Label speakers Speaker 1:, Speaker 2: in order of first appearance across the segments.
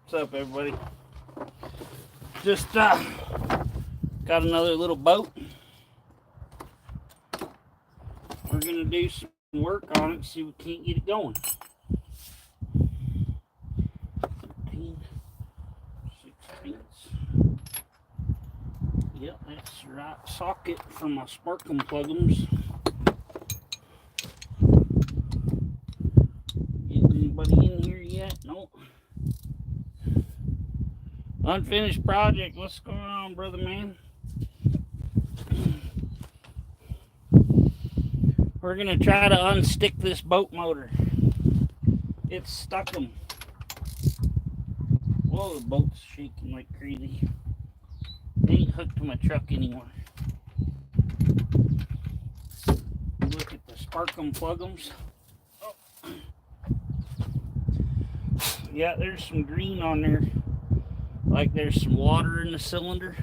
Speaker 1: What's up, everybody? Just got another little boat. We're gonna do some work on it. See if we can't get it going. 13, 16. Yep, that's the right socket for my sparkling plugums. Is anybody in here yet? Nope. Unfinished project. What's going on, brother man? We're gonna try to unstick this boat motor. It's stuck them. Whoa, the boat's shaking like crazy. Ain't hooked to my truck anymore. Look at the spark'em plug'ems. Oh. Yeah, there's some green on there. Like there's some water in the cylinder.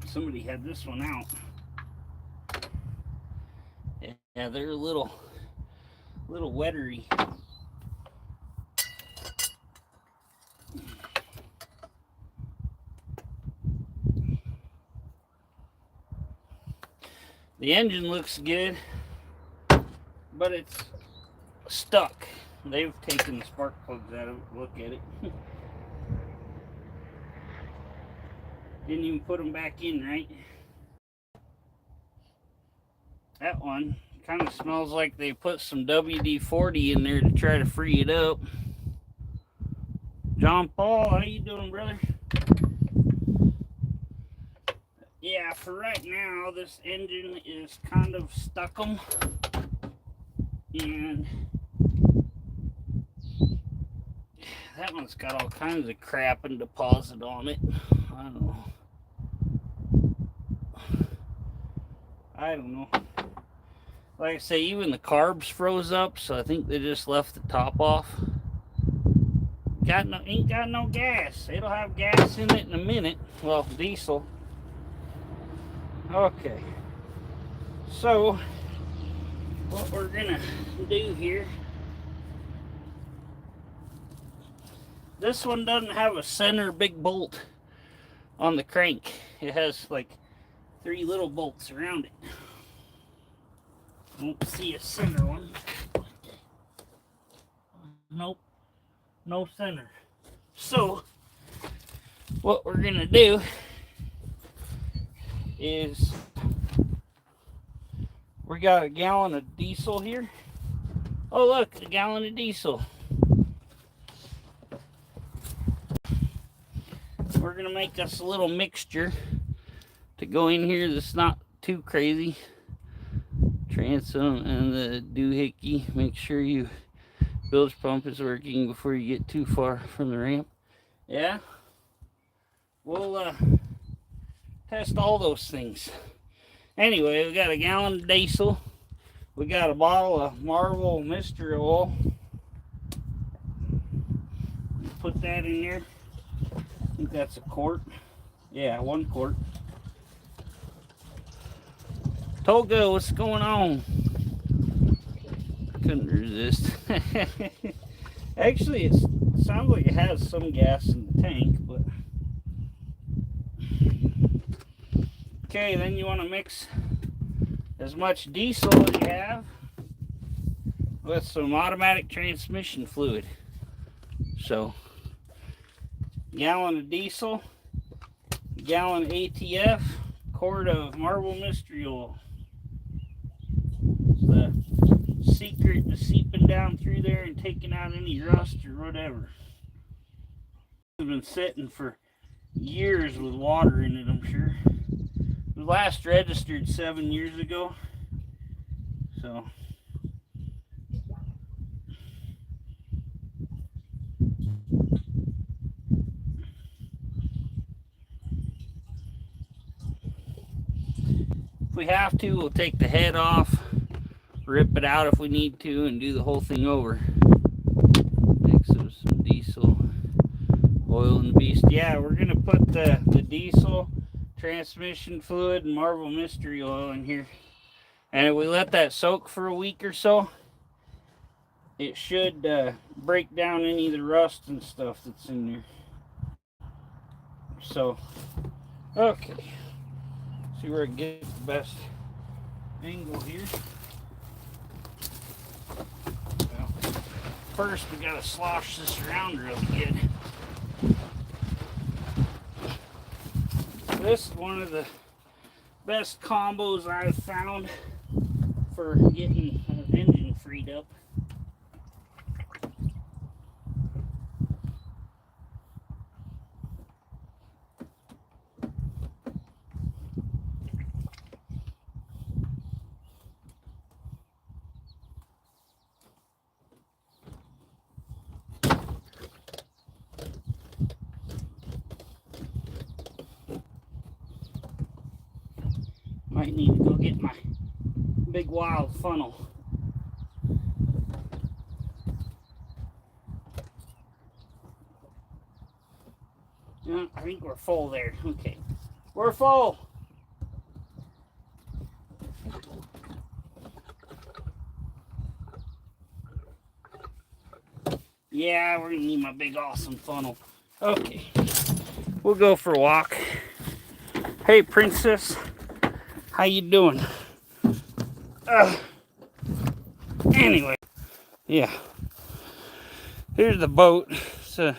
Speaker 1: Somebody had this one out. Yeah, they're a little wettery. The engine looks good, but it's stuck. They've taken the spark plugs out of it. Look at it. Didn't even put them back in right. That one kind of smells like they put some WD-40 in there to try to free it up. John Paul, how you doing, brother? Yeah, for right now, this engine is kind of stuck-em. And that one's got all kinds of crap and deposit on it. I don't know. Like I say, even the carbs froze up, so I think they just left the top off. Ain't got no gas. It'll have gas in it in a minute. Well, diesel. Okay. So, what we're gonna do here. This one doesn't have a center big bolt on the crank. It has like 3 little bolts around it. Don't see a center one. Nope. No center. So, what we're gonna do is we got a gallon of diesel here. Oh, look, a gallon of diesel. We're gonna make us a little mixture to go in here that's not too crazy. Transom and the doohickey. Make sure your bilge pump is working before you get too far from the ramp. Yeah, we'll test all those things. Anyway, we got a gallon of diesel. We got a bottle of Marvel Mystery Oil. Put that in there. I think that's a quart. Yeah, 1 quart. Toga, what's going on? Couldn't resist. Actually, it sounds like it has some gas in the tank, but okay, then you want to mix as much diesel as you have with some automatic transmission fluid. So, gallon of diesel, gallon ATF, quart of Marvel Mystery Oil. It's the secret to seeping down through there and taking out any rust or whatever. It's been sitting for years with water in it, I'm sure. It was last registered 7 years ago. So if we have to, we'll take the head off, rip it out if we need to, and do the whole thing over. Mix of some diesel, oil, and the beast. Yeah, we're gonna put the diesel transmission fluid and Marvel Mystery Oil in here. And if we let that soak for a week or so, it should break down any of the rust and stuff that's in there. So, okay. See where it gets the best angle here. Well, first we gotta slosh this around really good. This is one of the best combos I've found for getting an engine freed up. Might need to go get my big wild funnel. Yeah, I think we're full there. Okay, we're full. Yeah, we're gonna need my big awesome funnel. Okay, we'll go for a walk. Hey, Princess. How you doing? Anyway, yeah. Here's the boat. It's a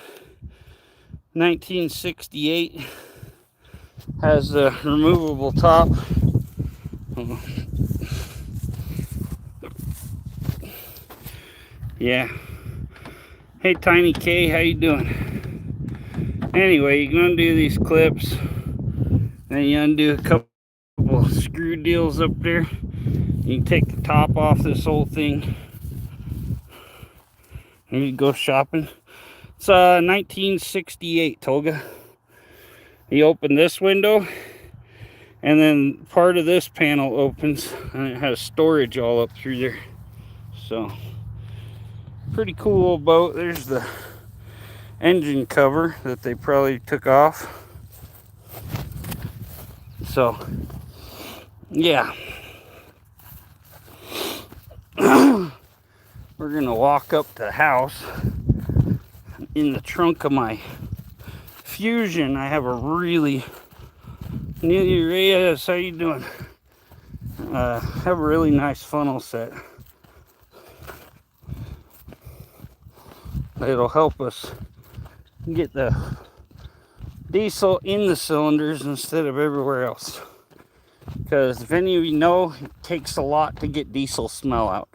Speaker 1: 1968. Has a removable top. Yeah. Hey, Tiny K, how you doing? Anyway, you're gonna do these clips. Then you undo a couple screw deals up there. You can take the top off this whole thing. And you go shopping. It's 1968 Toga. You open this window, and then part of this panel opens, and it has storage all up through there. So, pretty cool old boat. There's the engine cover that they probably took off. So, yeah. We're gonna walk up to the house. In the trunk of my Fusion, I have a really Neely Reyes, how you doing? Have a really nice funnel set. It'll help us get the diesel in the cylinders instead of everywhere else. Because if any of you know, it takes a lot to get diesel smell out.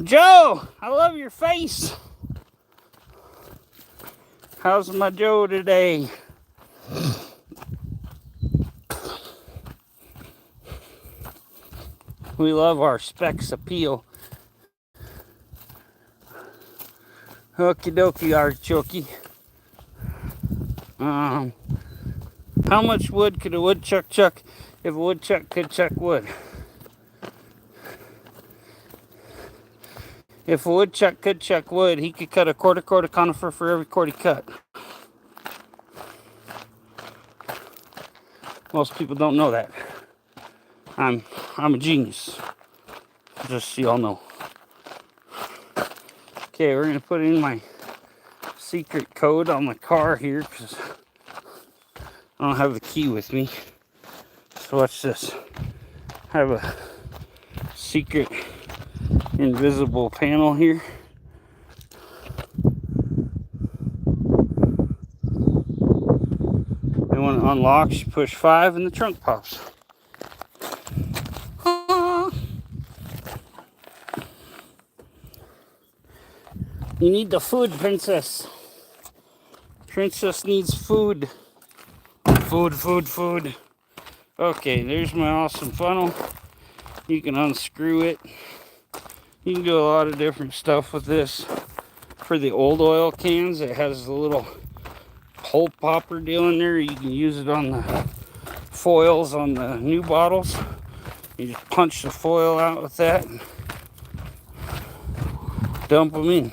Speaker 1: Joe, I love your face. How's my Joe today? We love our Specs Appeal. Okie dokie, artichoke. How much wood could a woodchuck chuck if a woodchuck could chuck wood? If a woodchuck could chuck wood, he could cut a quarter conifer for every cord he cut. Most people don't know that. I'm a genius. Just so y'all know. Okay, we're gonna put in my secret code on my car here because I don't have the key with me. So watch this. I have a secret invisible panel here. And when it unlocks, you push 5 and the trunk pops. You need the food, Princess. Princess needs food. Food. Okay, there's my awesome funnel. You can unscrew it. You can do a lot of different stuff with this. For the old oil cans, it has a little hole popper deal in there. You can use it on the foils on the new bottles. You just punch the foil out with that. dump them in.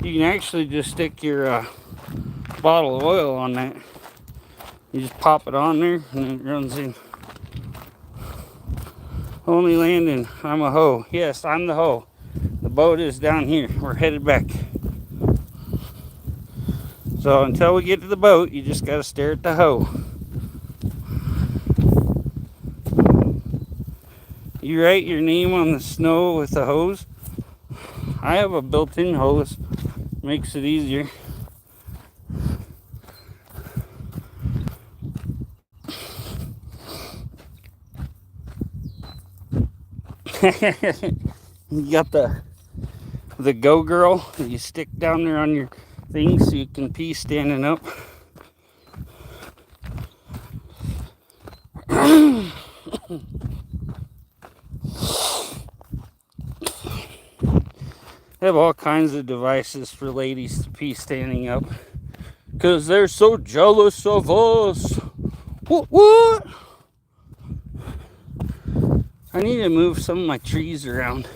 Speaker 1: You can actually just stick your bottle of oil on that. You just pop it on there and it runs in. Only landing, I'm a hoe. Yes, I'm the hoe. The boat is down here. We're headed back. So until we get to the boat, you just gotta stare at the hoe. You write your name on the snow with the hose. I have a built-in hose. Makes it easier. You got the Go Girl that you stick down there on your thing so you can pee standing up. They have all kinds of devices for ladies to pee standing up. Because they're so jealous of us. What? I need to move some of my trees around.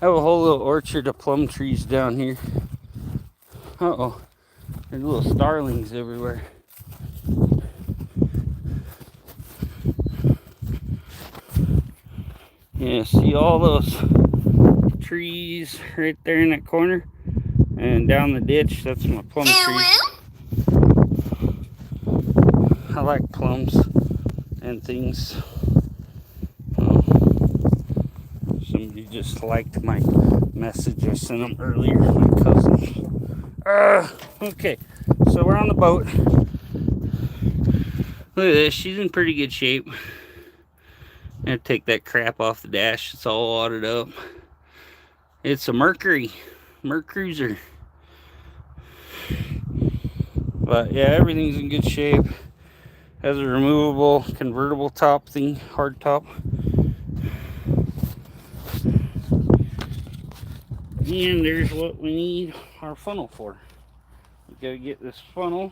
Speaker 1: I have a whole little orchard of plum trees down here. Uh-oh. There's little starlings everywhere. Yeah, see all those trees right there in that corner? And down the ditch, that's my plum trees. I like plums and things. Somebody just liked my message I sent them earlier, my cousin. Okay, so we're on the boat. Look at this, she's in pretty good shape. I'm gonna take that crap off the dash, it's all wadded up. It's a Mercury Cruiser. But yeah, everything's in good shape. Has a removable convertible top thing, hard top. And there's what we need our funnel for. We gotta get this funnel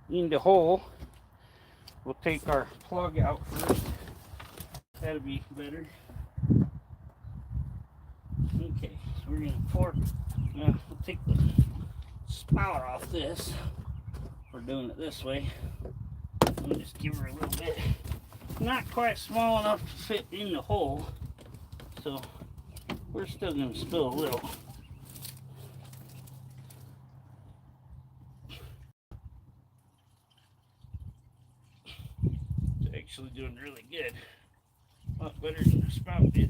Speaker 1: in the hole. We'll take our plug out first. That'll be better. Okay, so we're gonna pour. We'll take the spout off this. We're doing it this way. We'll just give her a little bit. Not quite small enough to fit in the hole, so we're still gonna spill a little. It's actually doing really good. A lot better than the spout did.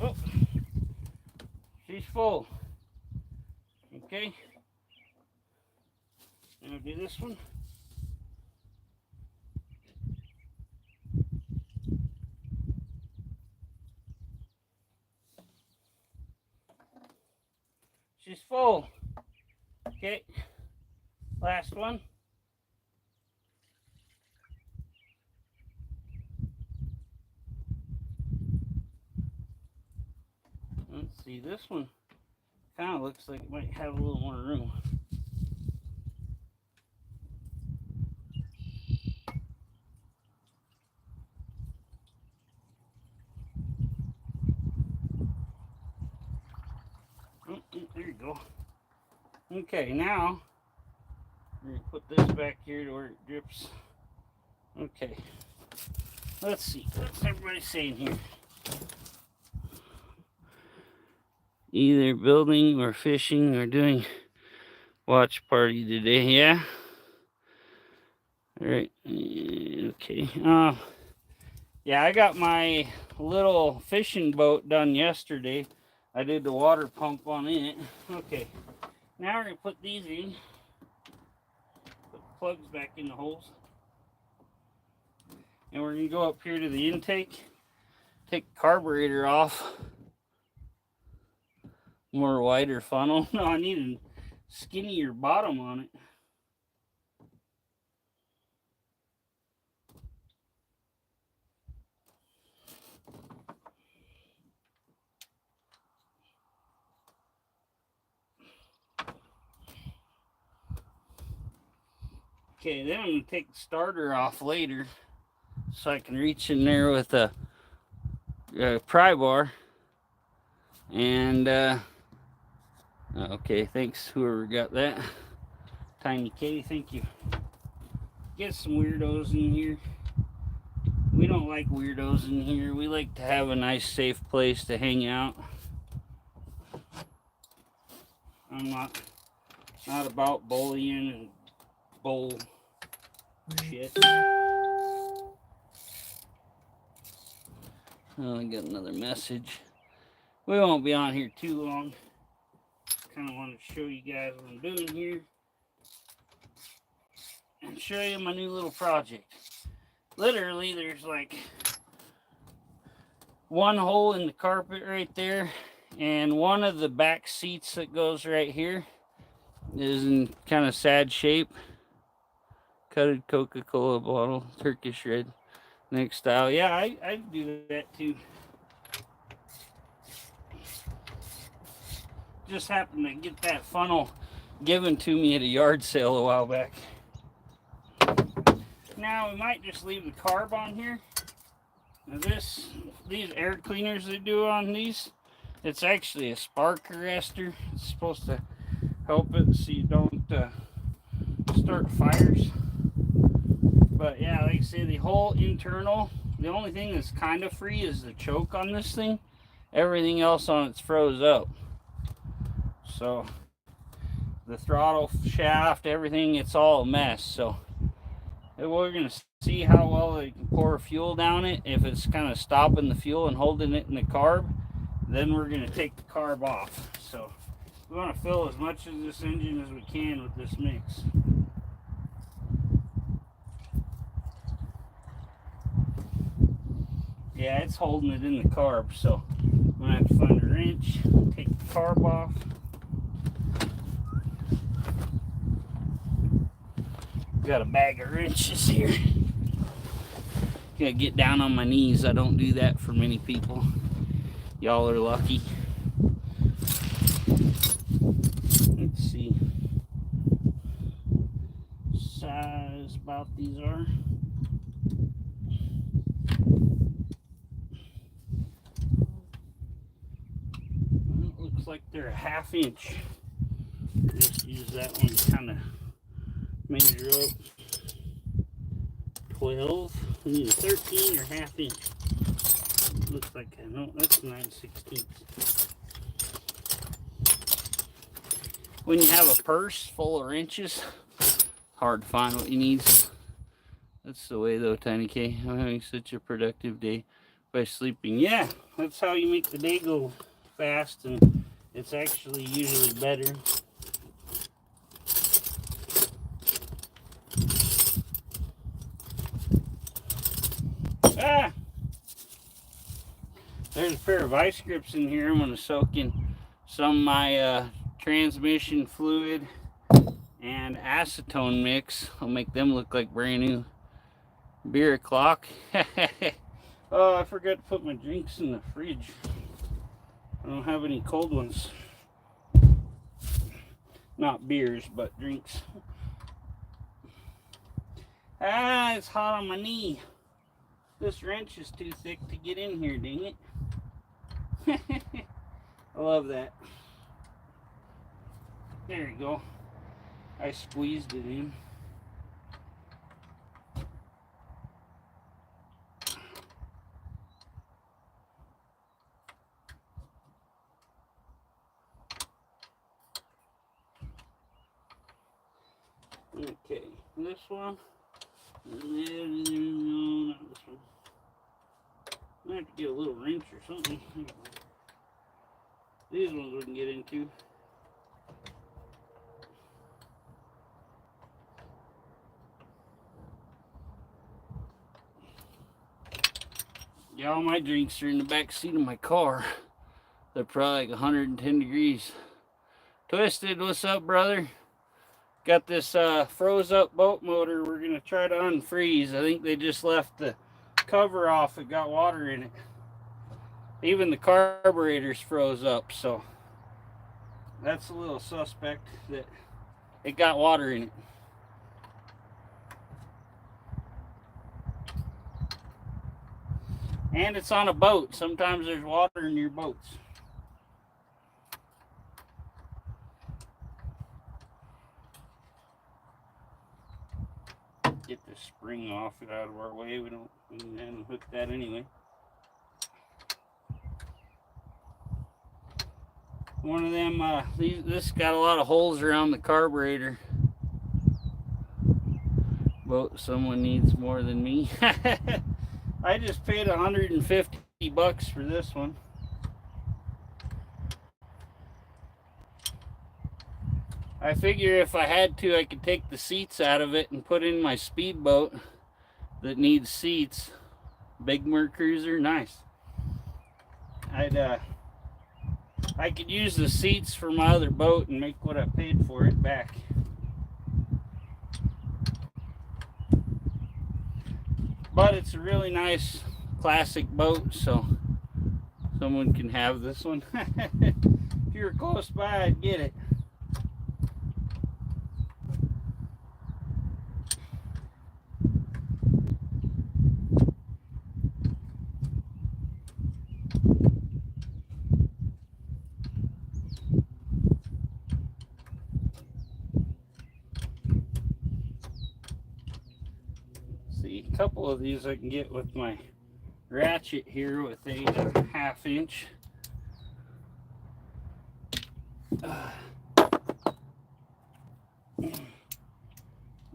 Speaker 1: Oh, she's full. Okay. Now do this one. She's full. Okay. Last one. Let's see, this one kind of looks like it might have a little more room. Oh, there you go. Okay, now we're going to put this back here to where it drips. Okay. Let's see. What's everybody saying here? Either building or fishing or doing watch party today, yeah? Alright, okay. Yeah, I got my little fishing boat done yesterday. I did the water pump on it. Okay, now we're going to put these in. Put the plugs back in the holes. And we're going to go up here to the intake. Take the carburetor off. More wider funnel. No, I need a skinnier bottom on it. Okay, then I'm going to take the starter off later so I can reach in there with a pry bar And okay, thanks whoever got that. Tiny K, thank you. Get some weirdos in here. We don't like weirdos in here. We like to have a nice safe place to hang out. I'm not about bullying and bull shit. Oh, I got another message. We won't be on here too long. Kind of want to show you guys what I'm doing here and show you my new little project. Literally, there's like one hole in the carpet right there, and one of the back seats that goes right here is in kind of sad shape. Cutted Coca-Cola bottle, Turkish red neck style. Yeah, I do that too. Just happened to get that funnel given to me at a yard sale a while back. Now we might just leave the carb on here. Now these air cleaners they do on these, it's actually a spark arrestor. It's supposed to help it so you don't start fires. But yeah, like I say, the whole internal, the only thing that's kind of free is the choke on this thing. Everything else on it's froze up. So the throttle shaft, everything, it's all a mess. So we're gonna see how well they can pour fuel down it. If it's kind of stopping the fuel and holding it in the carb, then we're gonna take the carb off. So we want to fill as much of this engine as we can with this mix. Yeah, it's holding it in the carb, so I'm gonna have to find a wrench, take the carb off. Got a bag of wrenches here. Gotta get down on my knees. I don't do that for many people. Y'all are lucky. Let's see. Size about these are. Well, it looks like they're a 1/2 inch. Just use that one to kind of measure up. 12. We need a 13 or 1/2 inch. Looks like I know that's 9/16. When you have a purse full of wrenches, hard to find what you need. That's the way though, Tiny K. I'm having such a productive day by sleeping. Yeah, that's how you make the day go fast, and it's actually usually better. Ah! There's a pair of ice grips in here. I'm going to soak in some of my transmission fluid and acetone mix. I'll make them look like brand new. Beer o'clock. Oh, I forgot to put my drinks in the fridge. I don't have any cold ones. Not beers, but drinks. Ah, it's hot on my knee. This wrench is too thick to get in here, dang it. I love that. There you go. I squeezed it in. Okay, this one. And then, no, not this one. I have to get a little wrench or something. These ones we can get into. Yeah, all my drinks are in the back seat of my car. They're probably like 110 degrees. Twisted, what's up, brother? Got this froze up boat motor we're going to try to unfreeze. I think they just left the cover off. It got water in it. Even the carburetor's froze up, so that's a little suspect that it got water in it. And it's on a boat. Sometimes there's water in your boats. get the spring off it out of our way. We haven't hooked that anyway. One of them, this got a lot of holes around the carburetor. Boat someone needs more than me. I just paid $150 for this one. I figure if I had to, I could take the seats out of it and put in my speedboat that needs seats. Big Mercruiser, nice. I could use the seats for my other boat and make what I paid for it back. But it's a really nice classic boat, so someone can have this one. If you're close by, I'd get it. A couple of these I can get with my ratchet here with a 1/2 inch.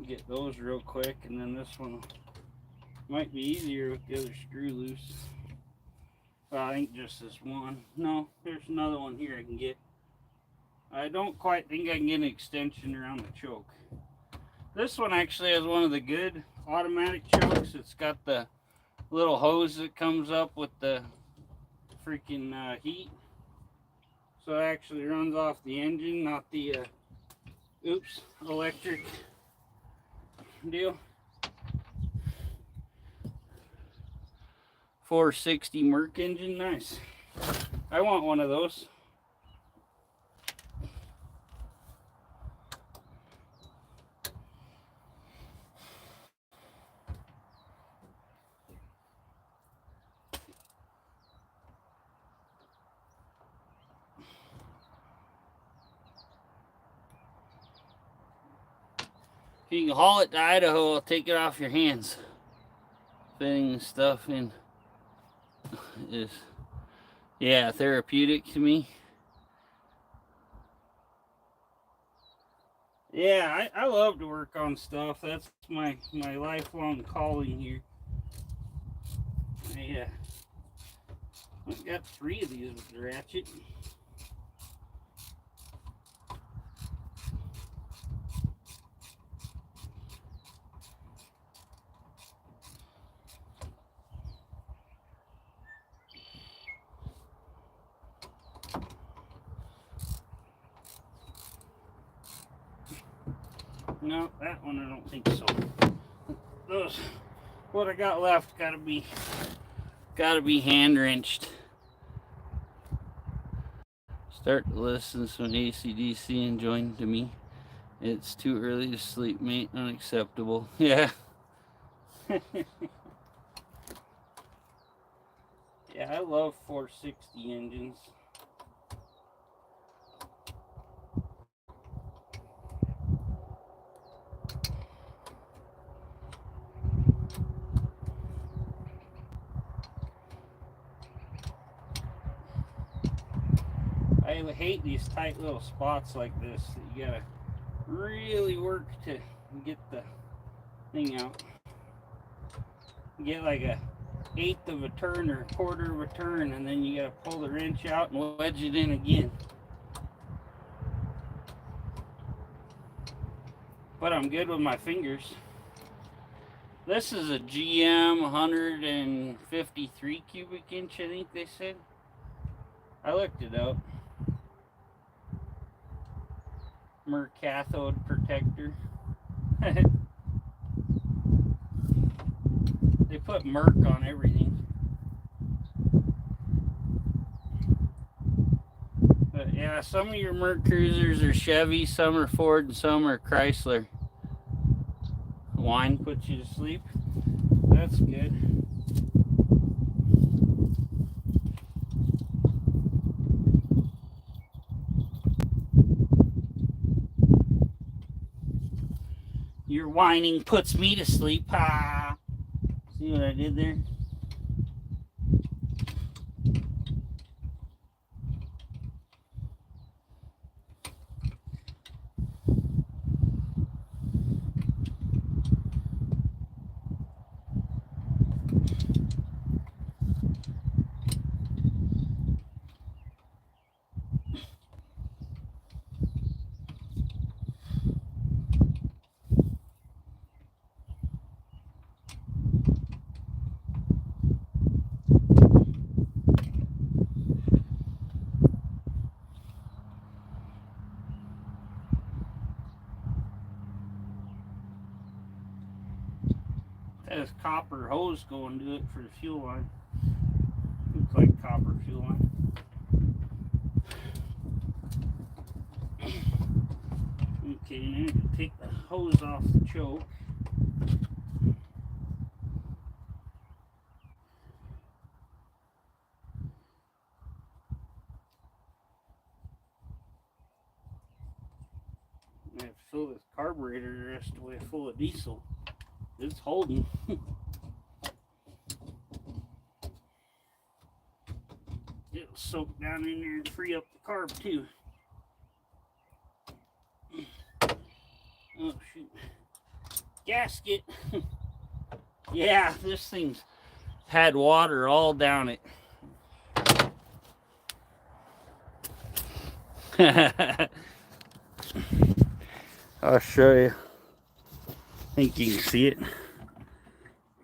Speaker 1: Get those real quick, and then this one might be easier with the other screw loose. Well, I think just this one. No, there's another one here I can get. I don't quite think I can get an extension around the choke. This one actually has one of the good automatic chokes. It's got the little hose that comes up with the freaking heat. So it actually runs off the engine, not the electric deal. 460 Merc engine, nice. I want one of those. If you can haul it to Idaho, I'll take it off your hands. Fitting stuff in is, yeah, therapeutic to me. Yeah, I love to work on stuff. That's my lifelong calling here. I've got 3 of these with the ratchet. No, that one I don't think so. Those, what I got left, gotta be hand wrenched. Start to listen to some AC/DC and join to me. It's too early to sleep, mate. Unacceptable. Yeah. Yeah, I love 460 engines. I hate these tight little spots like this that you gotta really work to get the thing out. You get like a 1/8 of a turn or 1/4 of a turn, and then you gotta pull the wrench out and wedge it in again. But I'm good with my fingers. This is a GM 153 cubic inch, I think they said. I looked it up. Merc cathode protector. They put Merc on everything. But yeah, some of your Mercruisers are Chevy, some are Ford, and some are Chrysler. Wine puts you to sleep. That's good. Your whining puts me to sleep. Ah. See what I did there? This copper hose going to it for the fuel line. Looks like copper fuel line. Okay, now you can take the hose off the choke. I have to fill this carburetor the rest of the way full of diesel. It's holding. It'll soak down in there and free up the carb too. Oh shoot. Gasket. Yeah, this thing's had water all down it. I'll show you. I think you can see it.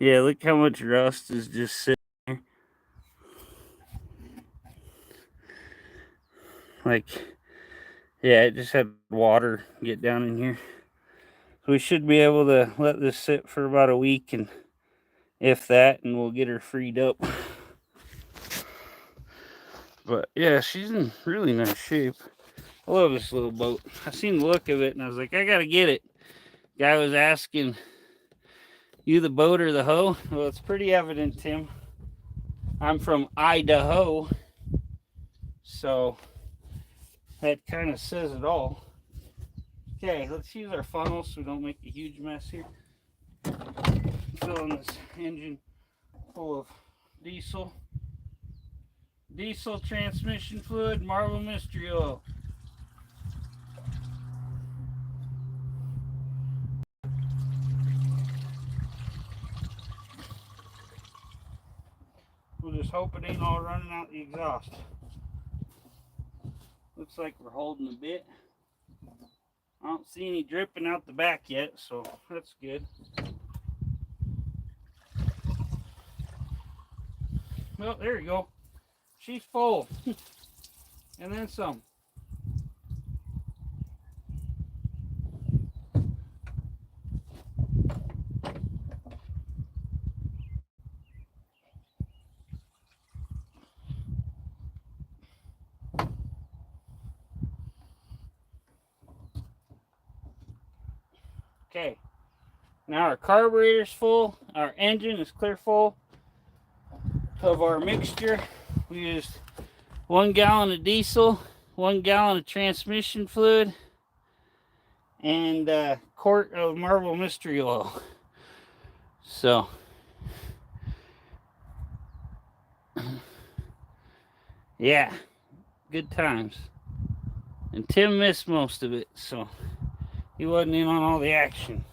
Speaker 1: Yeah, look how much rust is just sitting there. Like, yeah, it just had water get down in here. So we should be able to let this sit for about a week, and if that, and we'll get her freed up. But yeah, she's in really nice shape. I love this little boat. I seen the look of it and I was like, I gotta get it. Guy was asking, you the boat or the hoe? Well, it's pretty evident, Tim. I'm from Idaho, so that kind of says it all. Okay, let's use our funnel so we don't make a huge mess here. Filling this engine full of diesel. Diesel transmission fluid, Marvel Mystery Oil. We'll just hope it ain't all running out the exhaust. Looks like we're holding a bit. I don't see any dripping out the back yet, so that's good. Well, there you go. She's full. And then some. Okay, now our carburetor's full, our engine is clear full of our mixture. We used 1 gallon of diesel, 1 gallon of transmission fluid, and a quart of Marvel Mystery Oil. So, yeah, good times. And Tim missed most of it, so he wasn't in on all the action.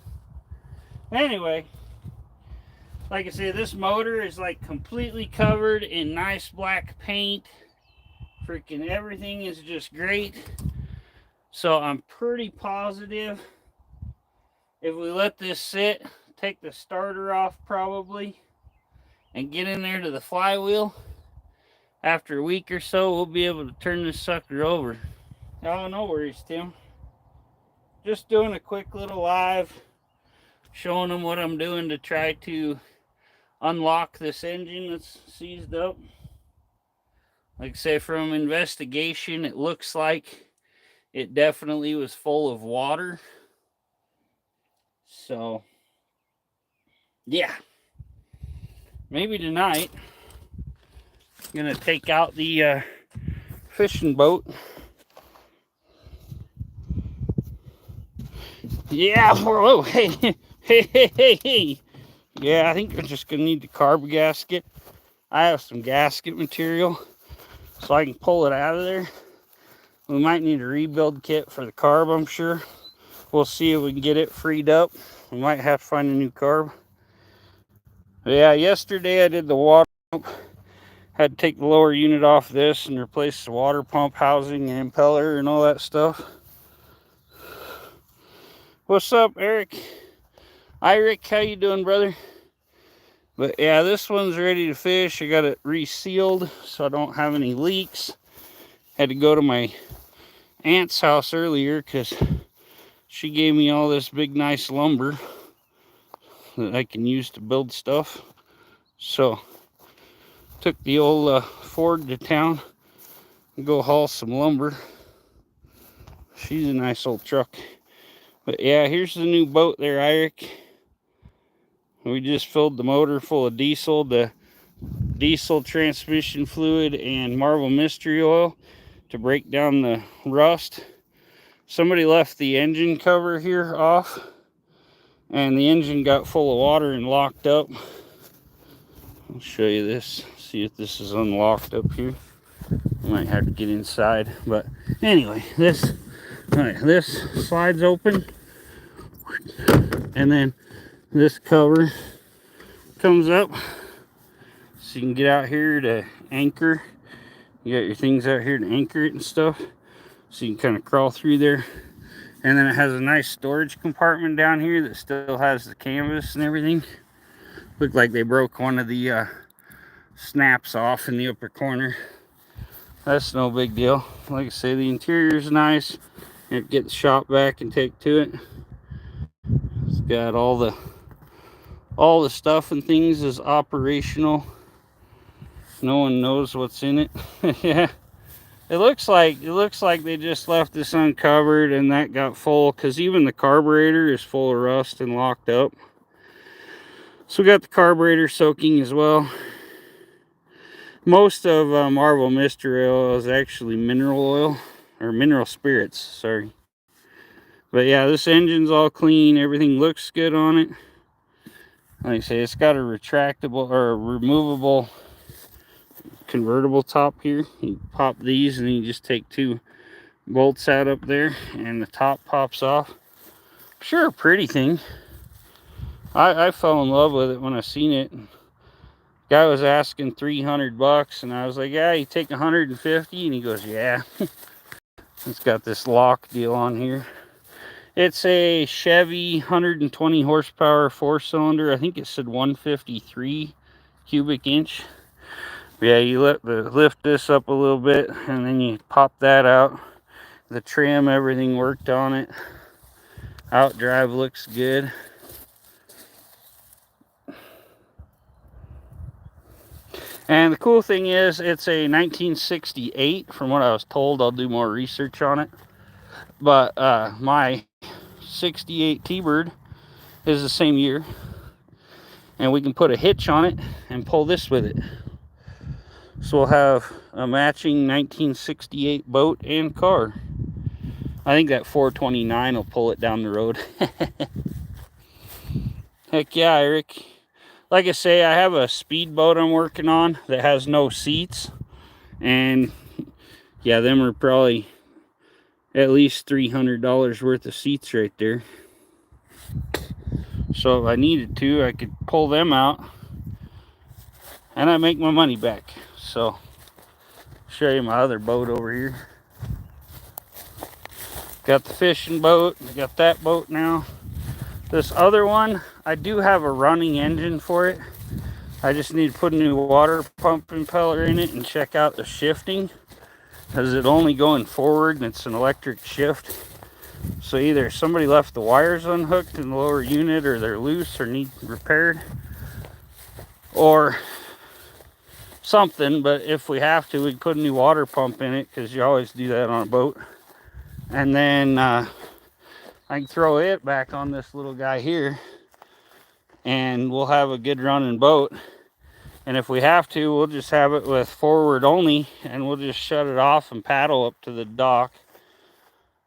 Speaker 1: Anyway, like I said, this motor is like completely covered in nice black paint. Freaking everything is just great. So I'm pretty positive if we let this sit, take the starter off probably, and get in there to the flywheel, after a week or so, we'll be able to turn this sucker over. Oh, no worries, Tim. Just doing a quick little live, showing them what I'm doing to try to unlock this engine that's seized up. Like I say, from investigation, it looks like it definitely was full of water. So, yeah. Maybe tonight, I'm going to take out the fishing boat Yeah, whoa, hey, hey. Yeah, I think I'm just gonna need the carb gasket. I have some gasket material, so I can pull it out of there. We might need a rebuild kit for the carb, I'm sure. We'll see if we can get it freed up. We might have to find a new carb. But yeah, yesterday I did the water pump. Had to take the lower unit off this and replace the water pump housing and impeller and all that stuff. What's up, Eric? Hi, Rick. How you doing, brother? But yeah, this one's ready to fish. I got it resealed so I don't have any leaks. Had to go to my aunt's house earlier because she gave me all this big nice lumber that I can use to build stuff. So took the old Ford to town and go haul some lumber. She's a nice old truck. But yeah, here's the new boat there, Eric. We just filled the motor full of diesel, the diesel transmission fluid and Marvel Mystery Oil to break down the rust. Somebody left the engine cover here off and the engine got full of water and locked up. I'll show you this, see if this is unlocked up here. I might have to get inside, but anyway, this slides open and then this cover comes up so you can get out here to anchor. You got your things out here to anchor it and stuff, so you can kind of crawl through there. And then it has a nice storage compartment down here that still has the canvas and everything. Looked like they broke one of the snaps off in the upper corner. That's no big deal. Like I say, the interior is nice. And get the shop vac and take to it. It's got all the stuff and things is operational. No one knows what's in it. Yeah. It looks like they just left this uncovered and that got full, because even the carburetor is full of rust and locked up. So we got the carburetor soaking as well. Most of Marvel Mystery Oil is actually mineral oil, or mineral spirits, sorry. But yeah, this engine's all clean. Everything looks good on it. Like I say, it's got a retractable or a removable convertible top here. You pop these and then you just take two bolts out up there and the top pops off. Sure, a pretty thing. I fell in love with it when I seen it. Guy was asking $300 and I was like, yeah, you take 150, and he goes, yeah. It's got this lock deal on here. It's a Chevy 120 horsepower 4-cylinder. I think it said 153 cubic inch. Yeah, you lift this up a little bit and then you pop that out. The trim, everything worked on it. Outdrive looks good. And the cool thing is, it's a 1968 from what I was told. I'll do more research on it. But my 68 T-Bird is the same year. And we can put a hitch on it and pull this with it. So we'll have a matching 1968 boat and car. I think that 429 will pull it down the road. Heck yeah, Eric. Like I say, I have a speedboat I'm working on that has no seats. And yeah, them are probably at least $300 worth of seats right there. So if I needed to, I could pull them out and I make my money back. So show you my other boat over here. Got the fishing boat. I got that boat now. This other one, I do have a running engine for it. I just need to put a new water pump impeller in it and check out the shifting, because it's only going forward and it's an electric shift. So either somebody left the wires unhooked in the lower unit, or they're loose or need repaired, or something. But if we have to, we'd put a new water pump in it, because you always do that on a boat. And then I can throw it back on this little guy here and we'll have a good running boat. And if we have to, we'll just have it with forward only and we'll just shut it off and paddle up to the dock.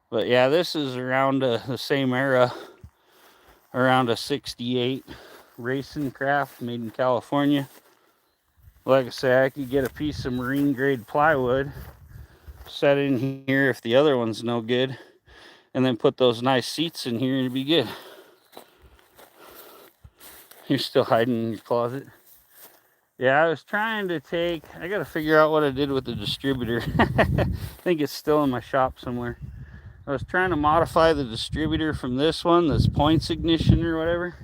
Speaker 1: But yeah, this is around the same era around a 68 Racing Craft made in California. Like I say, I could get a piece of marine grade plywood, set in here if the other one's no good, and then put those nice seats in here and it'd be good. You're still hiding in your closet. Yeah, I was trying to take, I gotta figure out what I did with the distributor. I think it's still in my shop somewhere. I was trying to modify the distributor from this one, this points ignition or whatever,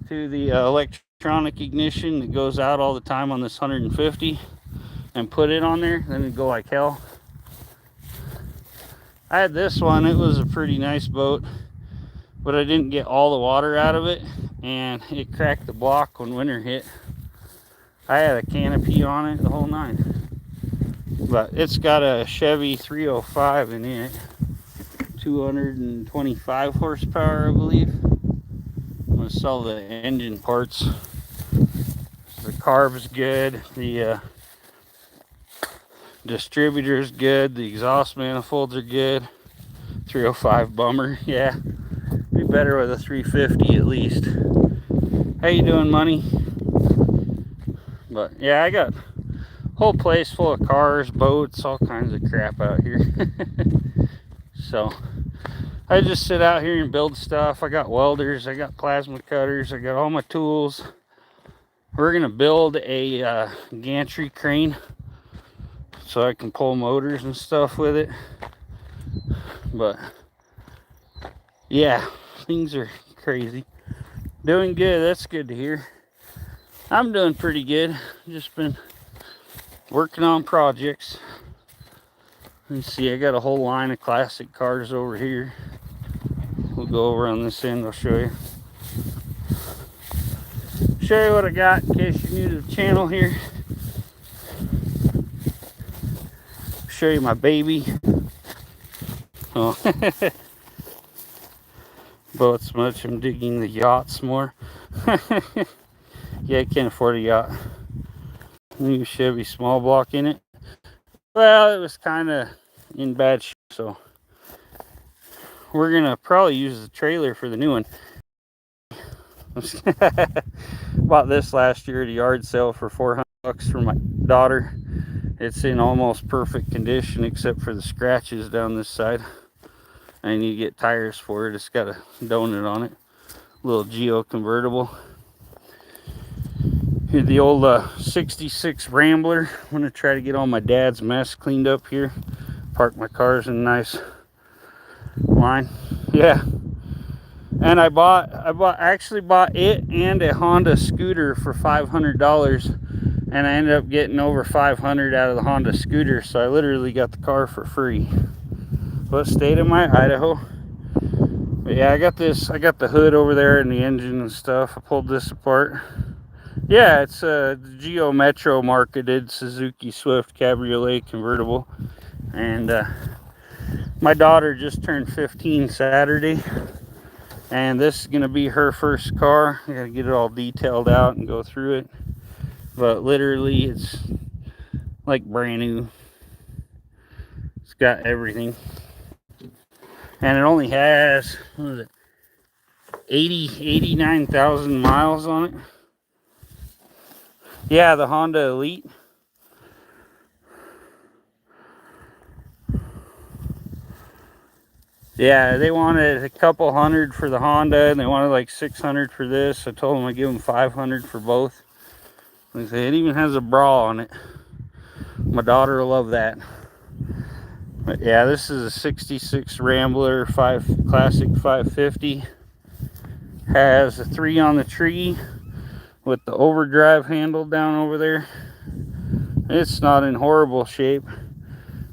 Speaker 1: to the electronic ignition that goes out all the time on this 150, and put it on there, then it'd go like hell. I had this one, it was a pretty nice boat, but I didn't get all the water out of it, and it cracked the block when winter hit. I had a canopy on it, the whole nine. But it's got a Chevy 305 in it, 225 horsepower, I believe. I'm gonna sell the engine parts. The carb's good, the distributor's good, the exhaust manifolds are good. 305 bummer, yeah. Be better with a 350 at least. How you doing, Money? But yeah, I got a whole place full of cars, boats, all kinds of crap out here. So I just sit out here and build stuff. I got welders, I got plasma cutters, I got all my tools. We're gonna build a gantry crane so I can pull motors and stuff with it. But yeah, things are crazy. Doing good, that's good to hear. I'm doing pretty good. Just been working on projects. Let's see, I got a whole line of classic cars over here. We'll go over on this end, I'll show you. Show you what I got in case you're new to the channel here. Show you my baby. Oh, boats much. I'm digging the yachts more. Yeah, I can't afford a yacht. New Chevy small block in it. Well, it was kind of in bad shape, so we're gonna probably use the trailer for the new one. Bought this last year at a yard sale for $400 for my daughter. It's in almost perfect condition except for the scratches down this side. I need to get tires for it. It's got a donut on it. Little Geo convertible. Here's the old 66 Rambler. I'm gonna try to get all my dad's mess cleaned up here. Park my cars in a nice line. Yeah. And I actually bought it and a Honda scooter for $500, and I ended up getting over $500 out of the Honda scooter, so I literally got the car for free. What state am I? Idaho. But yeah, I got the hood over there and the engine and stuff. I pulled this apart. Yeah, it's a Geo Metro marketed Suzuki Swift Cabriolet convertible. And my daughter just turned 15 Saturday. And this is going to be her first car. I got to get it all detailed out and go through it. But literally, it's like brand new. It's got everything. And it only has, what is it, 89,000 miles on it. Yeah, the Honda Elite. Yeah, they wanted a couple hundred for the Honda, and they wanted like 600 for this. I told them I'd give them 500 for both. Like I say, it even has a bra on it. My daughter will love that. But yeah, this is a 66 Rambler Classic 550. Has a 3 on the tree with the overdrive handle down over there. It's not in horrible shape.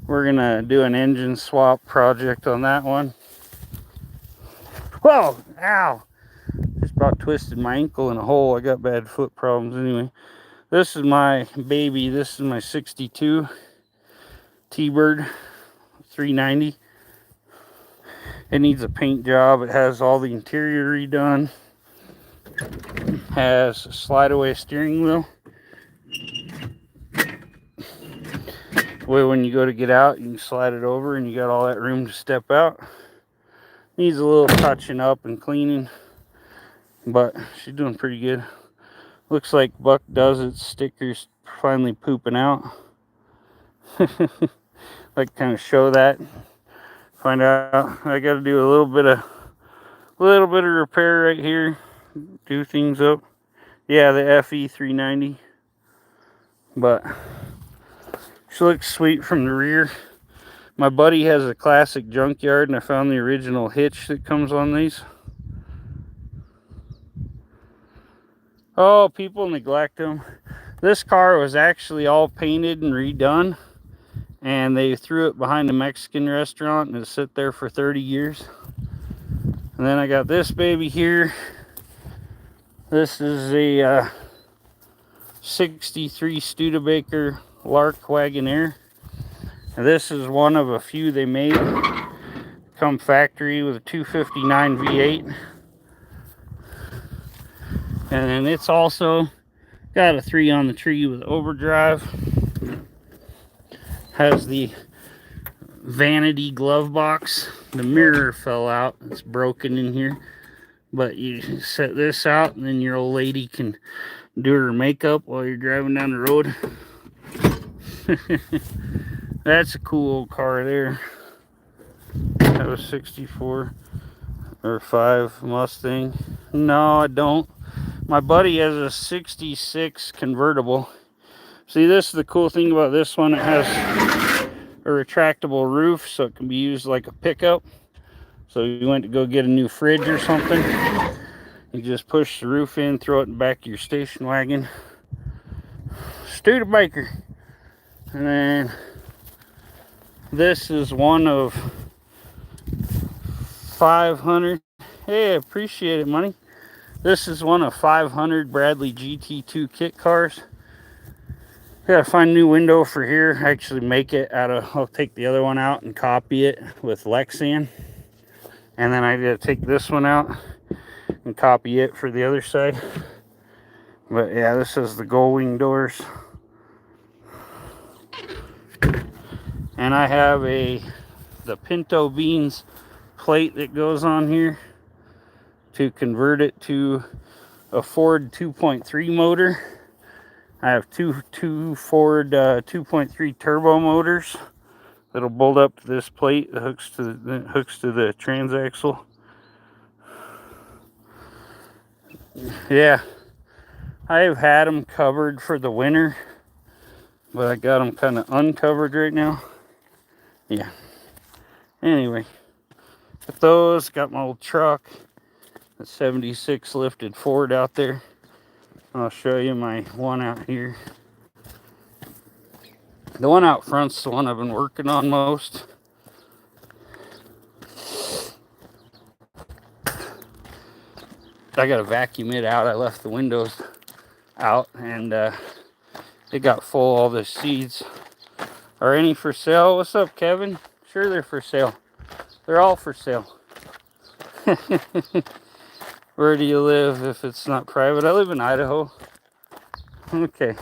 Speaker 1: We're gonna do an engine swap project on that one. Whoa, ow. Just about twisted my ankle in a hole. I got bad foot problems anyway. This is my baby. This is my 62 T-Bird 390. It needs a paint job. It has all the interior redone. Has a slide away steering wheel. Way when you go to get out, you can slide it over and you got all that room to step out. Needs a little touching up and cleaning. but she's doing pretty good. Looks like Buck does its stickers finally pooping out. Like kind of show that. Find out I got to do a little bit of repair right here. Do things up. Yeah, the FE 390. But she looks sweet from the rear. My buddy has a classic junkyard, and I found the original hitch that comes on these. Oh, people neglect them. This car was actually all painted and redone, and they threw it behind a Mexican restaurant and it sat there for 30 years. And then I got this baby here. This is a 63 Studebaker Lark Wagoneer. And this is one of a few they made. Come factory with a 259 V8. And then it's also got a 3 on the tree with overdrive. Has the vanity glove box. The mirror fell out. It's broken in here. But you set this out, and then your old lady can do her makeup while you're driving down the road. That's a cool old car there. That was 64 or 5 Mustang. No, I don't. My buddy has a 66 convertible. See, this is the cool thing about this one. It has a retractable roof, so it can be used like a pickup. So you went to go get a new fridge or something, you just push the roof in, throw it in the back of your station wagon. Studebaker. And then this is one of 500. Hey, I appreciate it, money. This is one of 500 Bradley GT2 kit cars. Gotta find a new window for here. Actually make it out of, I'll take the other one out and copy it with Lexan. And then I gotta take this one out and copy it for the other side. But yeah, this is the gull wing doors. And I have the Pinto Beans plate that goes on here to convert it to a Ford 2.3 motor. I have two Ford 2.3 turbo motors that'll bolt up to this plate that hooks to the transaxle. Yeah, I've had them covered for the winter, but I got them kind of uncovered right now. Yeah. Anyway, got those. Got my old truck, the 76 lifted Ford out there. I'll show you my one out here. The one out front's the one I've been working on most. I gotta vacuum it out. I left the windows out, and it got full of all the seeds. Are any for sale? What's up, Kevin? Sure, they're for sale. They're all for sale. Where do you live if it's not private? I live in Idaho. Okay.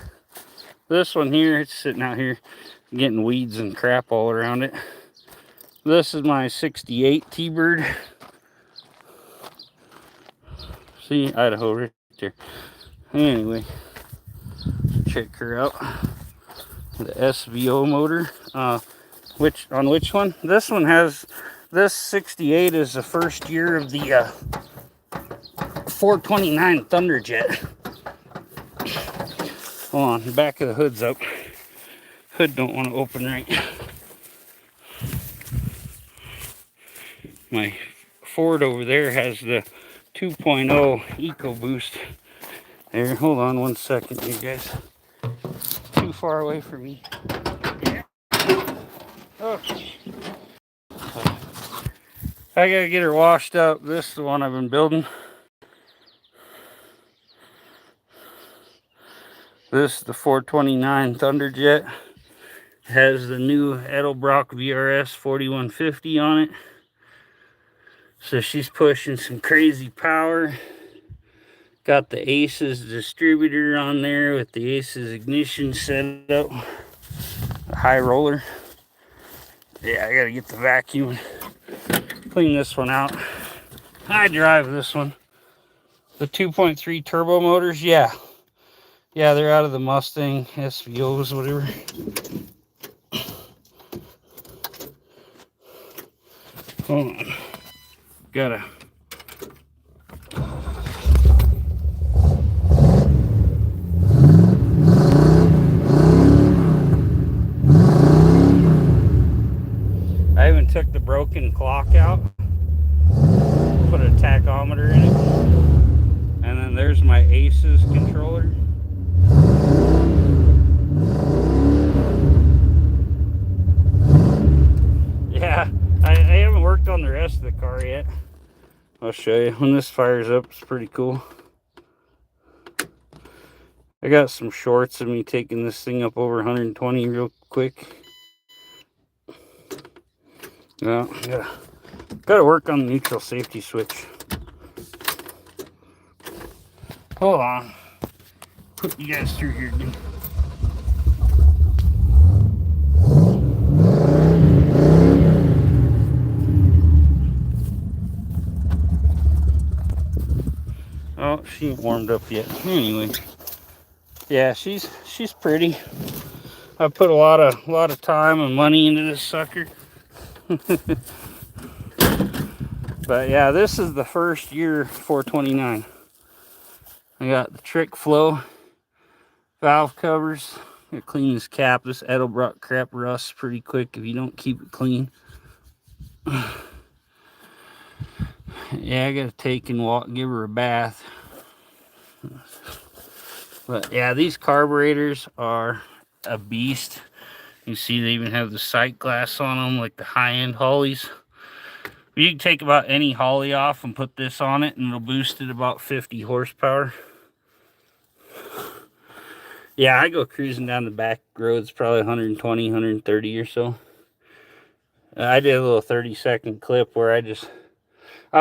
Speaker 1: This one here, it's sitting out here getting weeds and crap all around it. This is my 68 T-Bird. See, Idaho right there. Anyway, check her out. The SVO motor. Which one? This one has, this 68 is the first year of the 429 Thunderjet. Hold on, the back of the hood's up. Hood don't want to open right. My Ford over there has the 2.0 EcoBoost. There, hold on one second, you guys. Too far away from me. Okay. I gotta get her washed up. This is the one I've been building. This is the 429 Thunderjet. It has the new Edelbrock VRS 4150 on it. So she's pushing some crazy power. Got the Aces distributor on there with the Aces ignition set up. A high roller. Yeah, I gotta get the vacuum. Clean this one out. I drive this one. The 2.3 turbo motors, yeah. Yeah, they're out of the Mustang SVOs, whatever. Hold on. Gotta. I even took the broken clock out, put a tachometer in it, and then there's my ACES controller. Yeah, I haven't worked on the rest of the car yet. I'll show you. When this fires up, it's pretty cool. I got some shorts of me taking this thing up over 120 real quick. Well, gotta work on the neutral safety switch. Hold on. Put you guys through here again. Oh, she ain't warmed up yet. Anyway, yeah, she's pretty. I put a lot of time and money into this sucker. But yeah, this is the first year 429. I got the trick flow valve covers. I clean this cap. This Edelbrock crap rusts pretty quick if you don't keep it clean. Yeah, I gotta take and walk, give her a bath. But yeah, these carburetors are a beast. You see they even have the sight glass on them, like the high-end Holleys. You can take about any Holley off and put this on it, and it'll boost it about 50 horsepower. Yeah, I go cruising down the back roads, probably 120, 130 or so. I did a little 30-second clip where I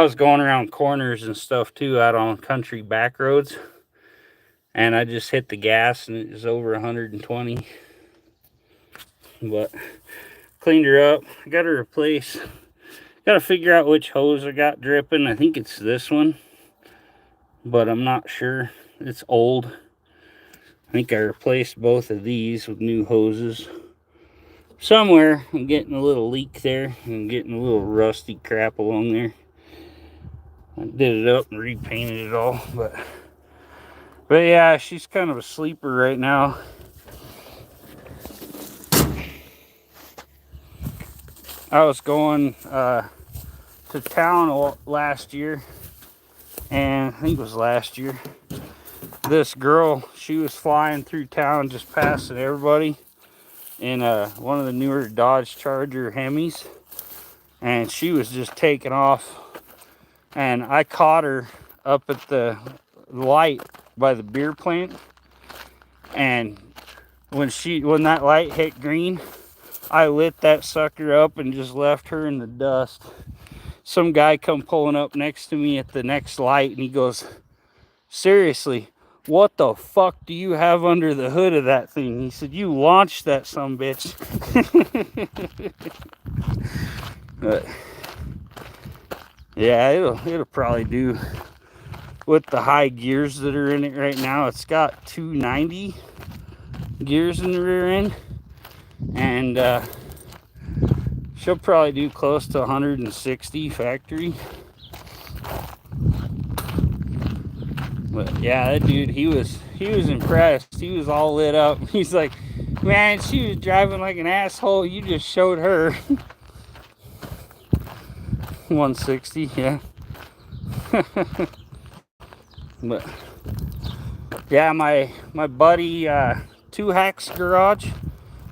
Speaker 1: was going around corners and stuff too, out on country back roads. And I just hit the gas and it was over 120. But cleaned her up. I got to replace. Got to figure out which hose I got dripping. I think it's this one, but I'm not sure. It's old. I think I replaced both of these with new hoses. Somewhere I'm getting a little leak there. I'm getting a little rusty crap along there. I did it up and repainted it all, but yeah, she's kind of a sleeper right now. I was going to town last year, and I think it was last year. This girl, she was flying through town, just passing everybody in one of the newer Dodge Charger Hemis, and she was just taking off. And I caught her up at the light by the beer plant, and when that light hit green, I lit that sucker up and just left her in the dust. Some guy come pulling up next to me at the next light, and he goes, "Seriously, what the fuck do you have under the hood of that thing?" He said, "You launched that sumbitch." But yeah, it'll probably do with the high gears that are in it right now. It's got 290 gears in the rear end, and she'll probably do close to 160 factory. But yeah, that dude, he was impressed. He was all lit up. He's like, "Man, she was driving like an asshole. You just showed her." 160, yeah. But yeah, my buddy Two Hacks Garage,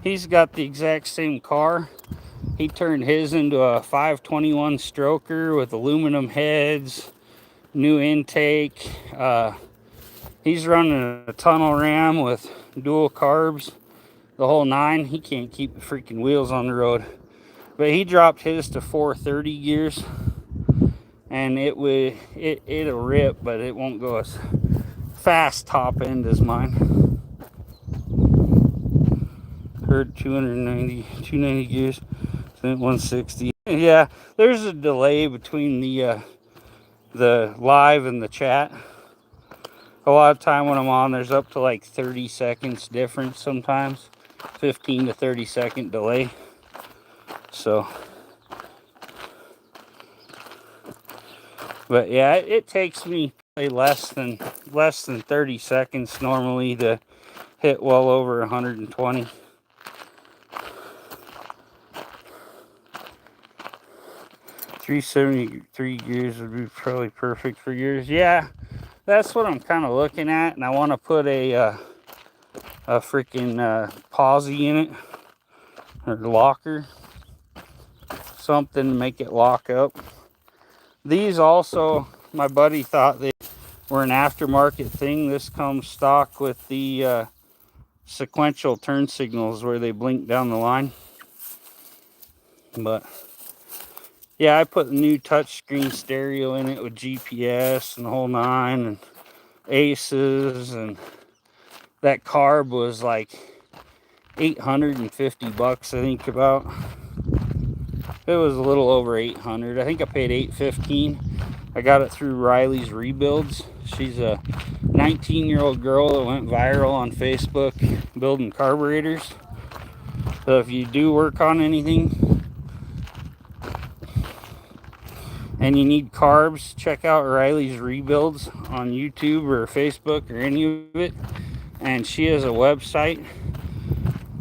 Speaker 1: he's got the exact same car. He turned his into a 521 stroker with aluminum heads, new intake. He's running a tunnel ram with dual carbs, the whole nine. He can't keep the freaking wheels on the road. But he dropped his to 430 gears, and it'll rip, but it won't go as fast top end as mine. Heard 290 gears, 160. Yeah, there's a delay between the live and the chat. a lot of time when I'm on, there's up to like 30 seconds difference sometimes, 15 to 30 second delay. So, but yeah, it takes me probably less than 30 seconds normally to hit well over 120. $373 gears would be probably perfect for yours. Yeah, that's what I'm kind of looking at, and I want to put a freaking posi in it, or locker, something to make it lock up. These also, my buddy thought they were an aftermarket thing. This comes stock with the sequential turn signals where they blink down the line. But yeah, I put the new touchscreen stereo in it with GPS and the whole nine, and Aces, and that carb was like $850, I think. About, it was a little over 800. I think I paid $815. I got it through Riley's Rebuilds. She's a 19-year-old girl that went viral on Facebook building carburetors. So if you do work on anything and you need carbs, check out Riley's Rebuilds on YouTube or Facebook or any of it. And she has a website.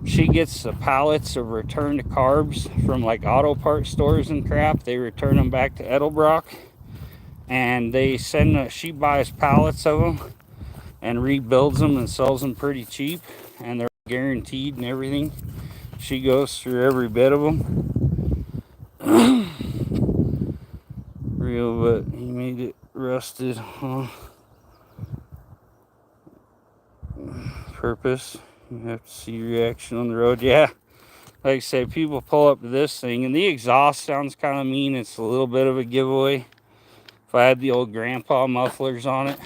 Speaker 1: She gets the pallets of returned carbs from like auto parts stores and crap. They return them back to Edelbrock, and they send she buys pallets of them and rebuilds them and sells them pretty cheap, and they're guaranteed and everything. She goes through every bit of them. Real, but he made it rusted, huh? Purpose. You have to see reaction on the road. Yeah, like I said, people pull up to this thing, and the exhaust sounds kind of mean. It's a little bit of a giveaway. If I had the old grandpa mufflers on it,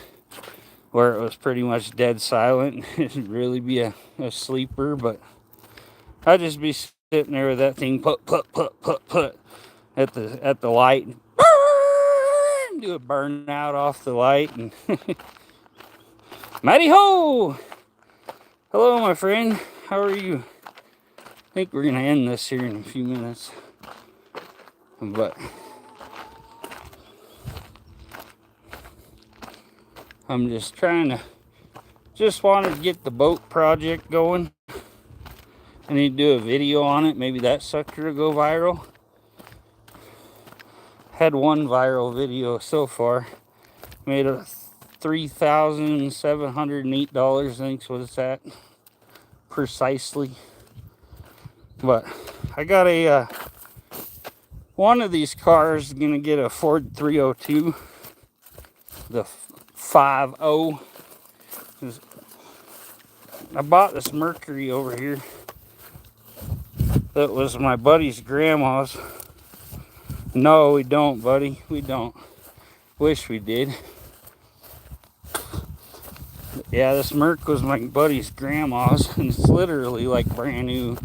Speaker 1: where it was pretty much dead silent, it'd really be a sleeper. But I'd just be sitting there with that thing put at the light, and do a burnout off the light, and mighty ho! Hello, my friend. How are you? I think we're gonna end this here in a few minutes, but I'm just wanted to get the boat project going. I need to do a video on it. Maybe that sucker will go viral. Had one viral video so far. Made a $3,708, I think is what it's at. Precisely. But I got a one of these cars is gonna get a Ford 302, the 5.0. I bought this Mercury over here that was my buddy's grandma's. No, we don't, buddy. We don't. Wish we did. Yeah, this Merc was my buddy's grandma's, and it's literally like brand new.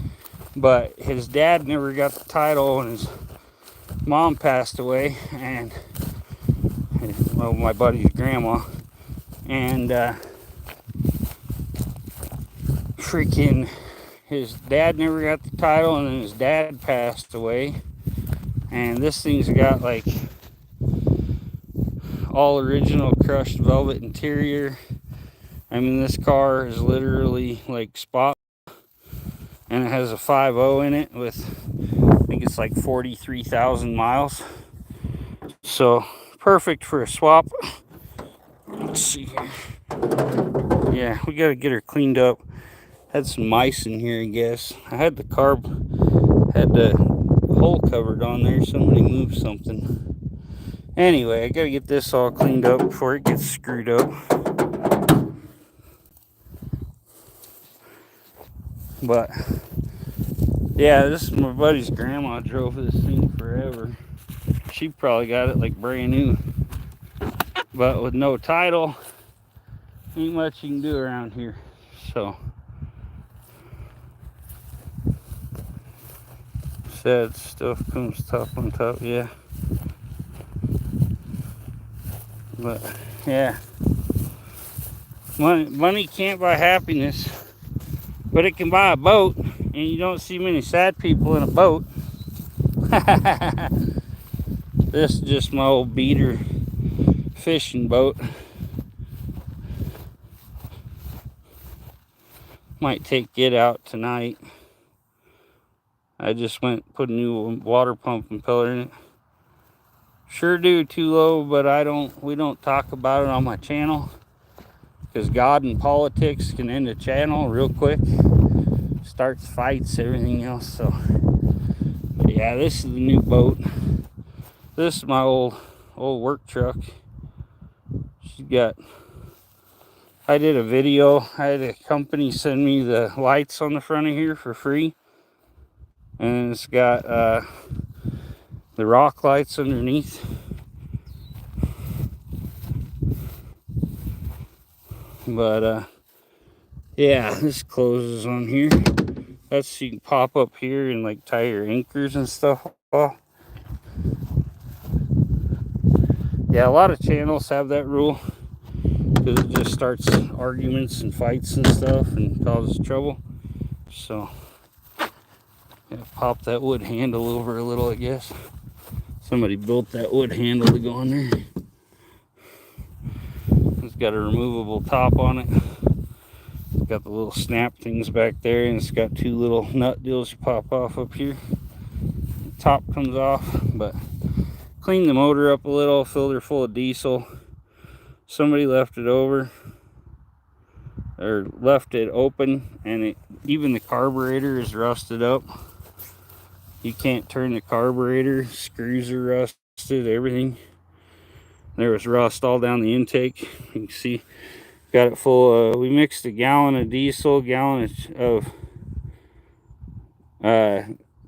Speaker 1: But his dad never got the title, and his mom passed away, and well, my buddy's grandma, and freaking his dad never got the title, and then his dad passed away, and this thing's got like all original crushed velvet interior. I mean, this car is literally like spot, and it has a 5.0 in it with, I think it's like 43,000 miles. So perfect for a swap. Let's see here. Yeah, we gotta get her cleaned up. Had some mice in here, I guess. I had the hole covered on there. Somebody moved something. Anyway, I gotta get this all cleaned up before it gets screwed up. But yeah, this is my buddy's grandma. Drove this thing forever. She probably got it like brand new, but with no title, ain't much you can do around here. So sad stuff comes top on top. Yeah, but yeah, Money can't buy happiness, but it can buy a boat, and you don't see many sad people in a boat. This is just my old beater fishing boat. Might take it out tonight. I just went and put a new water pump impeller in it. Sure do too low, but we don't talk about it on my channel, because God and politics can end a channel real quick. Starts fights, everything else. So but yeah, this is the new boat. This is my old work truck. I did a video. I had a company send me the lights on the front of here for free, and it's got the rock lights underneath. But yeah, this closes on here. That's, you can pop up here and like tie your anchors and stuff off. Yeah, a lot of channels have that rule, because it just starts arguments and fights and stuff and causes trouble. So yeah, pop that wood handle over a little, I guess. Somebody built that wood handle to go on there. It's got a removable top on it. It's got the little snap things back there, and it's got two little nut deals you pop off up here. The top comes off, but clean the motor up a little, filled her full of diesel. Somebody left it over, or left it open, and even the carburetor is rusted up. You can't turn the carburetor, screws are rusted, everything. There was rust all down the intake. You can see, got it full of, we mixed a gallon of diesel, gallon of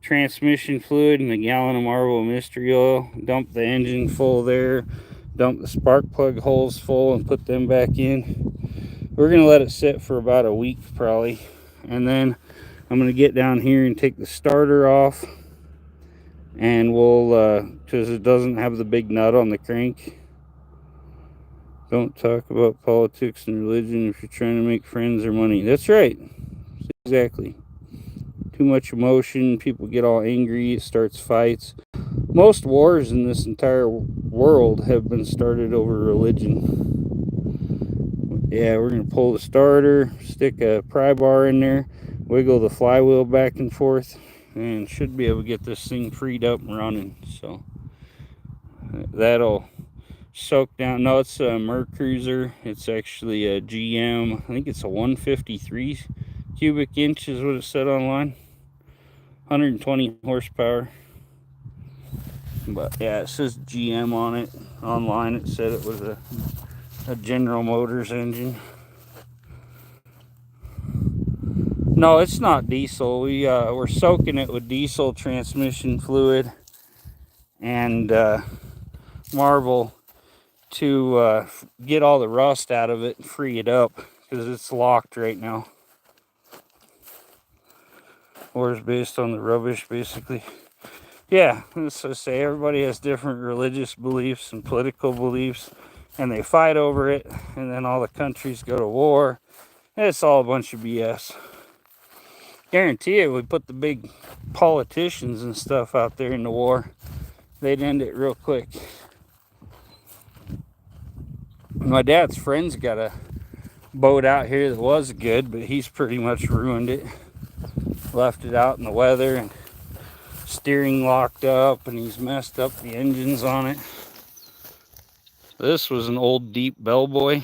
Speaker 1: transmission fluid, and a gallon of Marvel mystery oil. Dumped the engine full there, dumped the spark plug holes full and put them back in. We're gonna let it sit for about a week probably, and then I'm gonna get down here and take the starter off, and we'll because it doesn't have the big nut on the crank. Don't talk about politics and religion if you're trying to make friends or money. That's right, exactly. Too much emotion, people get all angry, it starts fights. Most wars in this entire world have been started over religion. Yeah, we're gonna pull the starter, stick a pry bar in there, wiggle the flywheel back and forth, and should be able to get this thing freed up and running. So that'll soak down. No, it's a Mercruiser. It's actually a GM. I think it's a 153 cubic inch is what it said online. 120 horsepower. But yeah, it says GM on it. Online it said it was a General Motors engine. No, it's not diesel. We're soaking it with diesel transmission fluid and Marvel to get all the rust out of it and free it up, because it's locked right now. Or it's based on the rubbish, basically. Yeah, let's just say everybody has different religious beliefs and political beliefs, and they fight over it, and then all the countries go to war. It's all a bunch of BS. Guarantee it, we put the big politicians and stuff out there in the war, they'd end it real quick. My dad's friend's got a boat out here that was good, but he's pretty much ruined it. Left it out in the weather, and steering locked up, and he's messed up the engines on it. This was an old deep bellboy.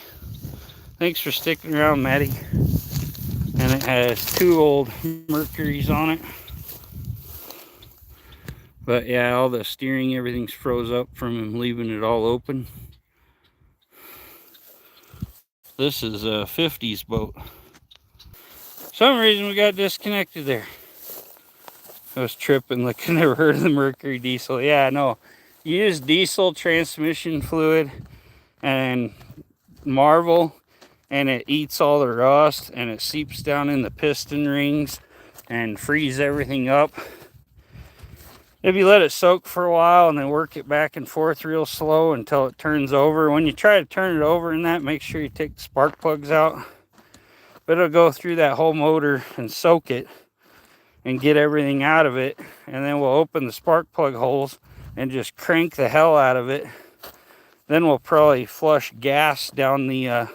Speaker 1: Thanks for sticking around, Maddie. And it has two old Mercuries on it. But yeah, all the steering, everything's froze up from him leaving it all open. This is a 50s boat. For some reason we got disconnected there. I was tripping like I never heard of the Mercury diesel. Yeah, no. Use diesel transmission fluid and Marvel, and it eats all the rust, and it seeps down in the piston rings and frees everything up. If you let it soak for a while and then work it back and forth real slow until it turns over. When you try to turn it over in that, make sure you take the spark plugs out. But it'll go through that whole motor and soak it and get everything out of it. And then we'll open the spark plug holes and just crank the hell out of it. Then we'll probably flush gas down the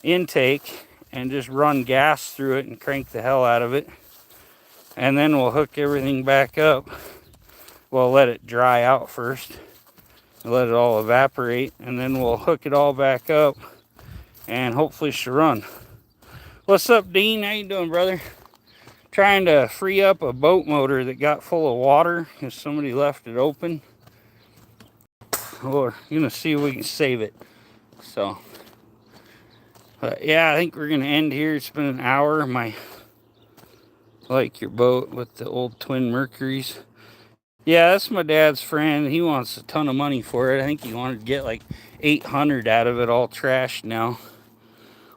Speaker 1: intake and just run gas through it and crank the hell out of it. And then we'll hook everything back up. We'll let it dry out first, let it all evaporate, and then we'll hook it all back up and hopefully she'll run. What's up, Dean? How you doing, brother? Trying to free up a boat motor that got full of water because somebody left it open. We're gonna see if we can save it. So, but yeah, I think we're gonna end here. It's been an hour. I like your boat with the old twin Mercuries. Yeah, that's my dad's friend. He wants a ton of money for it. I think he wanted to get like 800 out of it, all trashed now,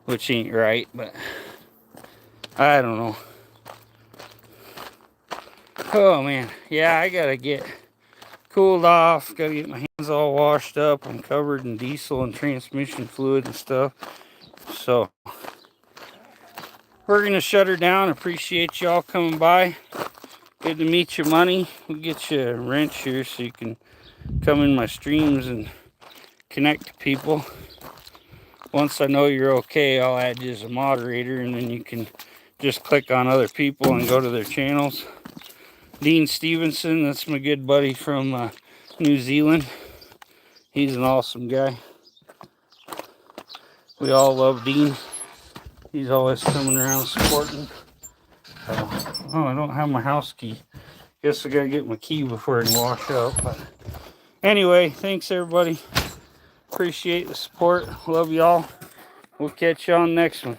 Speaker 1: which ain't right, but I don't know. Oh man, yeah, I gotta get cooled off. Gotta get my hands all washed up. I'm covered in diesel and transmission fluid and stuff. So we're gonna shut her down. Appreciate y'all coming by. Good to meet you, Money. We'll get you a wrench here so you can come in my streams and connect to people. Once I know you're okay, I'll add you as a moderator, and then you can just click on other people and go to their channels. Dean Stevenson, that's my good buddy from New Zealand. He's an awesome guy. We all love Dean. He's always coming around supporting. Oh, I don't have my house key. Guess I gotta get my key before I can wash up. But anyway, thanks everybody. Appreciate the support. Love y'all. We'll catch you on the next one.